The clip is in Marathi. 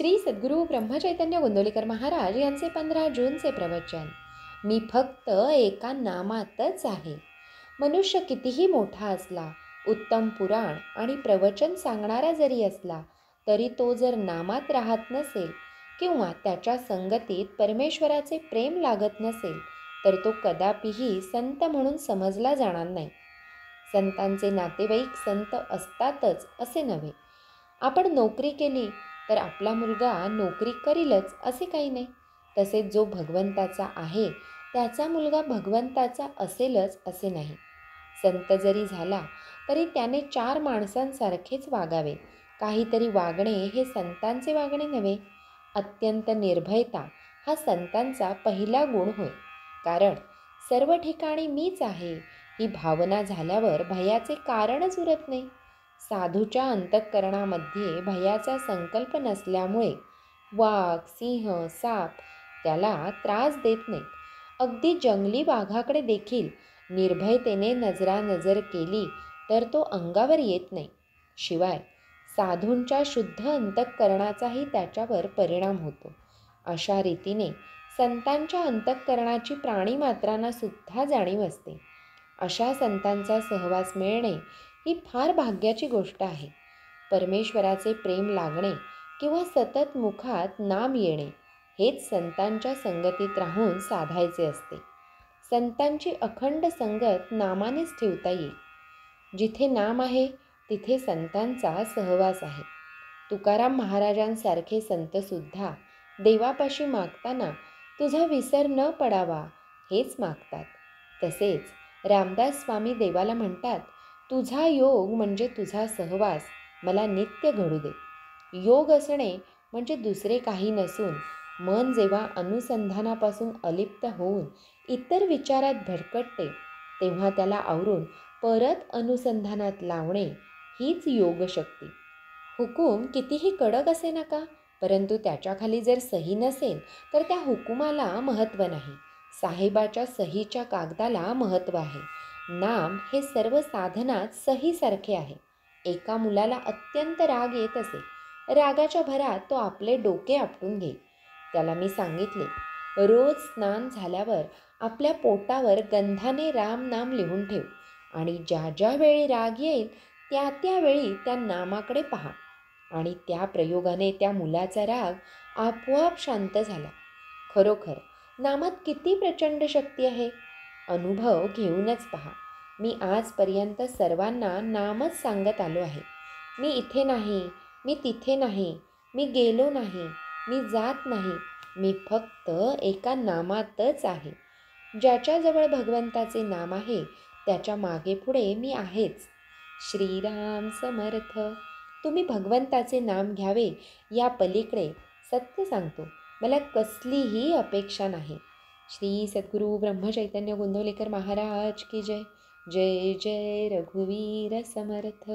श्री सद्गुरू ब्रह्मचैतन्य गोंदवलेकर महाराज यांचे 15 जूनचे प्रवचन. मी फक्त एका नामातच आहे. मनुष्य कितीही मोठा असला, उत्तम पुराण आणि प्रवचन सांगणारा जरी असला, तरी तो जर नामात राहत नसेल किंवा त्याच्या संगतीत परमेश्वराचे प्रेम लागत नसेल, तर तो कदापिही संत म्हणून समजला जाणार नाही. संतांचे नातेवाईक संत असतातच असे नव्हे. आपण नोकरी केली तर आपला मुलगा नोकरी करीलच असे काही नाही. तसेच जो भगवंताचा आहे त्याचा मुलगा भगवंताचा असेलच असे नाही. संत जरी झाला तरी त्याने 4 माणसांसारखेच वागावे. काहीतरी वागणे हे संतांचे वागणे नव्हे. अत्यंत निर्भयता हा संतांचा पहिला गुण होय. कारण सर्व ठिकाणी मीच आहे ही भावना झाल्यावर भयाचे कारणच उरत नाही. साधूच्या अंतःकरणामध्ये भयाचा संकल्प नसल्यामुळे वाघ, सिंह, साप त्याला त्रास देत नाहीत. अगदी जंगली वाघाकडे देखील निर्भयतेने नजरानजर केली तर तो अंगावर येत नाही. शिवाय साधूंच्या शुद्ध अंतःकरणाचाही त्याच्यावर परिणाम होतो. अशा रीतीने संतांच्या अंतःकरणाची प्राणीमात्रांना सुद्धा जाणीव असते. अशा संतांचा सहवास मिळणे ही फार भाग्याची गोष्ट आहे. परमेश्वराचे प्रेम लागणे किंवा सतत मुखात नाम येणे हेच संतांच्या संगतीत राहून साधायचे असते. संतांची अखंड संगत नामानेच ठेवता येईल. जिथे नाम आहे तिथे संतांचा सहवास आहे. तुकाराम महाराजांसारखे संतसुद्धा देवापाशी मागताना तुझा विसर न पडावा हेच मागतात. तसेच रामदास स्वामी देवाला म्हणतात, तुझा योग म्हणजे तुझा सहवास मला नित्य घडू दे. योग असणे म्हणजे दुसरे काही नसून मन जेव्हा अनुसंधानापासून अलिप्त होऊन इतर विचारात भरकटते तेव्हा त्याला आवरून परत अनुसंधानात लावणे हीच योगशक्ती. हुकूम कितीही कडक असे नका, परंतु त्याच्याखाली जर सही नसेल तर त्या हुकुमाला महत्त्व नाही. साहेबाच्या सहीच्या कागदाला महत्त्व आहे. नाम हे सर्व साधनात सहीसारखे आहे. एका मुलाला अत्यंत राग येत असे. रागाच्या भरात तो आपले डोके आपटून घेई. त्याला मी सांगितले, रोज स्नान झाल्यावर आपल्या पोटावर गंधाने राम नाम लिहून ठेव आणि ज्या ज्या वेळी राग येईल त्या त्यावेळी त्या नामाकडे पहा. आणि त्या प्रयोगाने त्या मुलाचा राग आपोआप शांत झाला. खरोखर नामात किती प्रचंड शक्ती आहे. अनुभव घेऊनच पहा. मी आजपर्यंत सर्वांना नामच सांगत आलो आहे. मी इथे नाही, मी तिथे नाही, मी गेलो नाही, मी जात नाही. मी फक्त एका नामातच आहे. ज्याच्याजवळ भगवंताचे नाम आहे त्याच्या मागे पुढे मी आहेच. श्रीराम समर्थ. तुम्ही भगवंताचे नाम घ्यावे या पलीकडे सत्य सांगतो मला कसलीही अपेक्षा नाही. श्री सद्गुरू ब्रह्मचैतन्य गोंदवलेकर महाराज की जय. जय जय रघुवीर समर्थ.